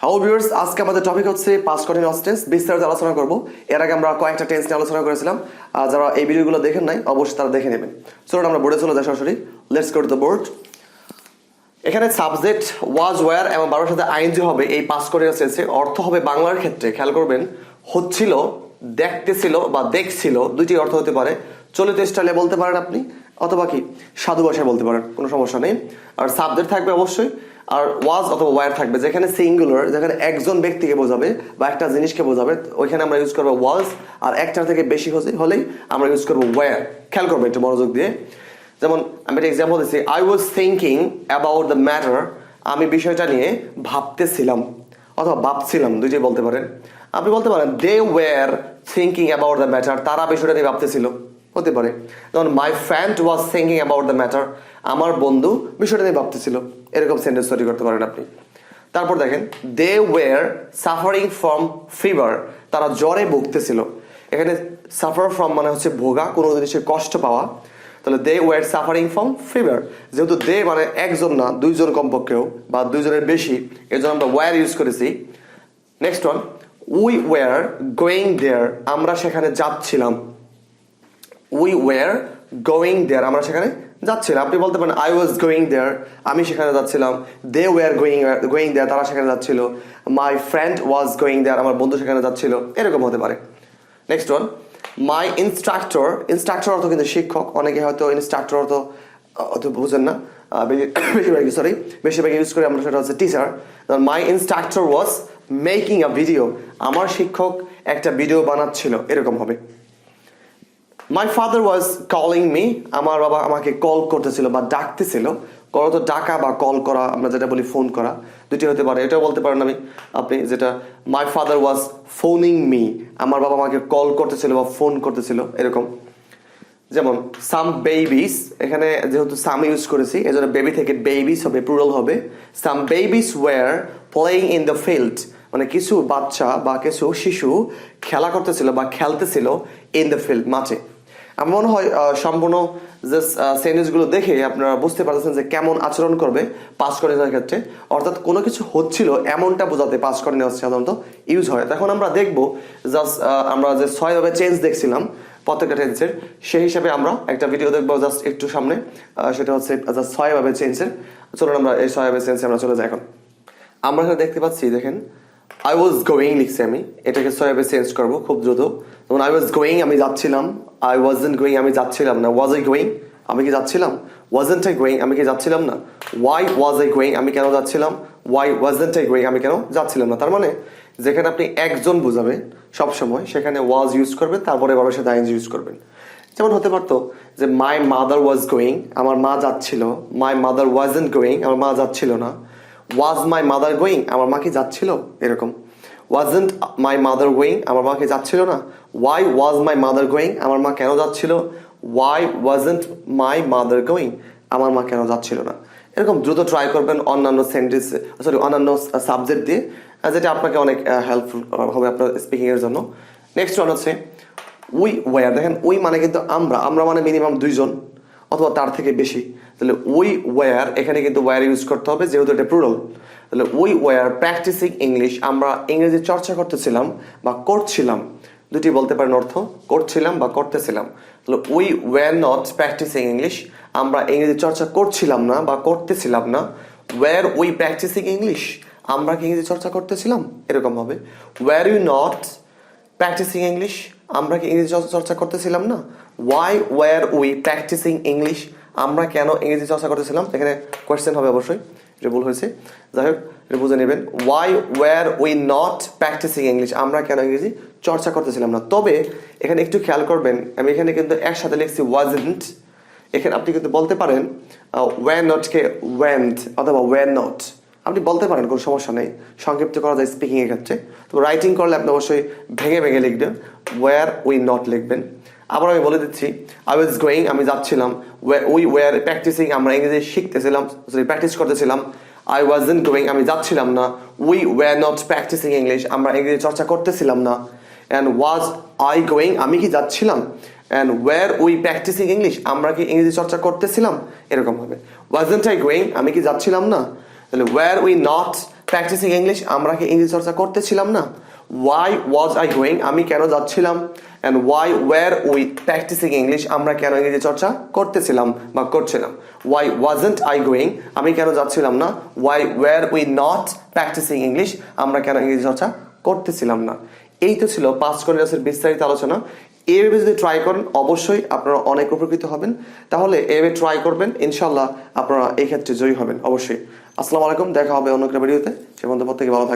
Hello viewers, আজকে আমাদের topic হচ্ছে পাস্ট কন্টিনিউয়াস টেন্স। বিস্তারিত আলোচনা করব। এর আগে আমরা কয়েকটা টেন্স নিয়ে আলোচনা করেছিলাম। যারা এই ভিডিওগুলো দেখেন নাই অবশ্যই তারা দেখে নেবেন। চলুন আমরা বোর্ডে চলে যাই সরাসরি। Let's go to the board. এখানে সাবজেক্ট ওয়াজ ওয়্যার এবং বারোর সাথে আইএনজি হবে। এই পাস্ট কন্টিনিউয়াস টেন্সে অর্থ হবে বাংলার ক্ষেত্রে খেয়াল করবেন হচ্ছিল, দেখতেছিল বা দেখছিল, দুইটি অর্থ হতে পারে। চলিত স্টাইলে বলতে পারেন আপনি, অথবা কি সাধু ভাষায় বলতে পারেন, কোনো সমস্যা নেই। আর সাবজেক্ট থাকবে অবশ্যই, আর ওয়াজ অথবা ওয়্যার থাকবে। যেখানে সিঙ্গুলার, যেখানে একজন ব্যক্তিকে বোঝাবে বা একটা জিনিসকে বোঝাবে, ওইখানে আমরা ইউজ করবো ওয়াজ। আর একটার থেকে বেশি হলেই আমরা ইউজ করবো ওয়্যার। খেয়াল করবো একটু মনোযোগ দিয়ে। যেমন আমি একটা এক্সাম্পল দিচ্ছি, I was thinking about the matter. আমি বিষয়টা নিয়ে ভাবতেছিলাম অথবা ভাবছিলাম, দুইটাই বলতে পারেন। আপনি বলতে পারেন they were thinking about the matter, তারা বিষয়টা নিয়ে ভাবতেছিল, হতে পারে। যেমন my friend was thinking about the matter, আমার বন্ধু বিষয়টা নিয়ে ভাবতেছিল। এরকম সেন্টেন্স তৈরি করতে পারেন আপনি। তারপর দেখেন they were suffering from fever, তারা জ্বরে ভুগতেছিল। এখানে সাফার ফ্রম মানে হচ্ছে ভোগা, কোনো জিনিসের কষ্ট পাওয়া। তাহলে they were suffering from fever. যেহেতু দে মানে একজন না, দুইজন কমপক্ষেও বা দুইজনের বেশি, এর জন্য আমরা ওয়্যার ইউজ করেছি। Next one, we were going there, আমরা সেখানে যাচ্ছিলাম। উই ওয়্যার গোয়িং দেয়ার, আমরা সেখানে যাচ্ছিলাম। আপনি বলতে পারেন আই ওয়াজ গোয়িং দেয়ার, আমি সেখানে যাচ্ছিলাম। দে ওয়্যার গোয়িং দেয়ার, তারা সেখানে যাচ্ছিল। মাই ফ্রেন্ড ওয়াজ গোয়িং দেয়ার, আমার বন্ধু সেখানে যাচ্ছিল। এরকম হতে পারে। নেক্সট ওয়ান, মাই ইনস্ট্রাক্টর। ইনস্ট্রাক্টর অর্থ কিন্তু শিক্ষক। অনেকে হয়তো ইনস্ট্রাক্টর অত বুঝেন না, বেশিরভাগ ইউজ করি আমরা, সেটা হচ্ছে teacher. My instructor was making a video, আমার শিক্ষক একটা ভিডিও বানাচ্ছিল, এরকম হবে। My father was calling me, আমার বাবা আমাকে কল করতেছিল বা ডাকতেছিল। কল তো ডাকা বা কল করা, আমরা যেটা বলি ফোন করা, দুটি হতে পারে। এটাও বলতে পারেন আপনি যেটা my father was phoning me, আমার বাবা আমাকে কল করতেছিল বা ফোন করতেছিল, এরকম। যেমন সাম বেবিস, এখানে যেহেতু সাম ইউজ করেছি এজন্য বেবি থেকে বেবিস হবে, প্লুরাল হবে। Some babies were playing in the field, মানে কিছু বাচ্চা বা কিছু শিশু খেলা করতেছিল বা খেলতেছিল ইন দ্য ফিল্ড, মাঠে। আমার মনে হয় সম্পূর্ণ যে সেন্টেন্সগুলো দেখে আপনারা বুঝতে পারছেন যে কেমন আচরণ করবে পাস্ট কন্টিনিউয়াসের ক্ষেত্রে। অর্থাৎ কোনো কিছু হচ্ছিল এমনটা বোঝাতে পাস্ট কন্টিনিউয়াস সাধারণত ইউজ হয়। তখন আমরা দেখবো জাস্ট আমরা যে 6ভাবে চেঞ্জ দেখছিলাম প্রত্যেকটা টেন্সের, সেই হিসাবে আমরা একটা ভিডিও দেখবো জাস্ট একটু সামনে, সেটা হচ্ছে জাস্ট 6ভাবে চেঞ্জের। চলুন আমরা এই 6ভাবে চেঞ্জে আমরা চলে যাই। এখন আমরা এখানে দেখতে পাচ্ছি, দেখেন আই ওয়াজ গোয়িং লিখছি আমি, এটাকে 6ভাবে চেঞ্জ করবো খুব দ্রুত। যেমন আই ওয়াজ গোয়িং, আমি যাচ্ছিলাম। আই ওয়াজন্ট গোয়িং, আমি যাচ্ছিলাম না। ওয়াজ আই গোয়িং, আমি কি যাচ্ছিলাম। ওয়াজন্ট আই গোয়িং, আমি কি যাচ্ছিলাম না। ওয়াই ওয়াজ আই গোয়িং, আমি কেন যাচ্ছিলাম। ওয়াই ওয়াজন্ট আই গোয়িং, আমি কেন যাচ্ছিলাম না। তার মানে যেখানে আপনি একজন বুঝাবে সবসময়, সেখানে ওয়াজ ইউজ করবেন, তারপরে বাবার সাথে আইএনজি ইউজ করবেন। যেমন হতে পারতো যে মাই মাদার ওয়াজ গোয়িং, আমার মা যাচ্ছিল। মাই মাদার ওয়াজন্ট গোয়িং, আমার মা যাচ্ছিল না। ওয়াজ মাই মাদার গোয়িং, আমার মা কি যাচ্ছিল, এরকম। ওয়াজন্ট মাই মাদার গোয়িং, আমার মা কি যাচ্ছিল না। Why was my mother going, আমার মা কেন যাচ্ছিল। Why wasn't my mother going, আমার মা কেন যাচ্ছিল না। এরকম দ্রুত ট্রাই করবেন অন্যান্য সেন্টেন্স, অন্যান্য সাবজেক্ট দিয়ে, যেটা আপনাকে অনেক হেল্পফুল হবে আপনার স্পিকিং এর জন্য। নেক্সট ওয়ান হচ্ছে উই ওয়্যার। দেখেন উই মানে কিন্তু আমরা মানে মিনিমাম দুইজন অথবা তার থেকে বেশি। তাহলে উই ওয়্যার, এখানে কিন্তু ওয়্যার ইউজ করতে হবে যেহেতু এটা প্লুরাল। তাহলে উই ওয়্যার প্র্যাকটিসিং ইংলিশ, আমরা ইংরেজি চর্চা করতেছিলাম বা করছিলাম। দুটি বলতে পারেন অর্থ, করছিলাম বা করতেছিলাম। তাহলে we were not practising English, আমরা ইংরেজি চর্চা করছিলাম না বা করতেছিলাম না। ওয়্যার উই প্র্যাকটিসিং ইংলিশ, আমরা কি ইংরেজি চর্চা করতেছিলাম, এরকম হবে। Were you not practising English, আমরা কি ইংরেজি চর্চা করতেছিলাম না। Why were we practising English, আমরা কেন ইংরেজি চর্চা করতেছিলাম। এখানে কোয়েশ্চেন হবে অবশ্যই, এটা ভুল হয়েছে, যাই হোক এটা বুঝে নেবেন। Why were we not practising English, আমরা কেন ইংরেজি চর্চা করতেছিলাম না। তবে এখানে একটু খেয়াল করবেন, আমি এখানে কিন্তু একসাথে লিখছি ওয়াজন্ট। এখানে আপনি কিন্তু বলতে পারেন ওয়্যার নট কে ওয়েন্ট অথবা ওয়্যার নট, আপনি বলতে পারেন, কোনো সমস্যা নেই, সংক্ষিপ্ত করা যায় স্পিকিং এর ক্ষেত্রে। তো রাইটিং করলে আপনি অবশ্যই ভেঙে ভেঙে লিখবেন, ওয়্যার উই নট লিখবেন। আবার আমি বলে দিচ্ছি, আই ওয়াজ গোয়িং, আমি যাচ্ছিলাম। উই ওয়্যার প্র্যাকটিসিং, আমরা ইংরেজি শিখতেছিলাম, প্র্যাকটিস করতেছিলাম। আই ওয়াজন্ট গোয়িং, আমি যাচ্ছিলাম না। We were not practising English, আমরা ইংরেজি চর্চা করতেছিলাম না। অ্যান্ড ওয়াজ আই গোয়িং, আমি কি যাচ্ছিলাম। And were we practising English, আমরা কি ইংরেজি চর্চা করতেছিলাম, এরকম হবে। ওয়াজন্ট আই গোয়িং, আমি কি যাচ্ছিলাম না। তাহলে were we not practising English, আমরা কি ইংরেজি চর্চা করতেছিলাম না? ওয়াই ওয়াজ আই গোয়িং, আমি কেন যাচ্ছিলাম? And why were we practising English, আমরা কেন ইংরেজি চর্চা করতেছিলাম বা করছিলাম? ওয়াই ওয়াজন্ট আই গোয়িং, আমি কেন যাচ্ছিলাম না? Why were we not practising English, আমরা কেন ইংরেজি চর্চা করতেছিলাম না? এই তো ছিল পাস্ট কন্টিনিউয়াসের বিস্তারিত আলোচনা। এভাবে যদি ট্রাই করেন অবশ্যই আপনারা অনেক উপকৃত হবেন। তাহলে এভাবে ট্রাই করবেন, ইনশাল্লাহ আপনারা এই ক্ষেত্রে জয়ী হবেন অবশ্যই। আসসালামু আলাইকুম, দেখা হবে অন্য একটা ভিডিওতে। সে পর্যন্ত প্রত্যেকে ভালো থাকবেন।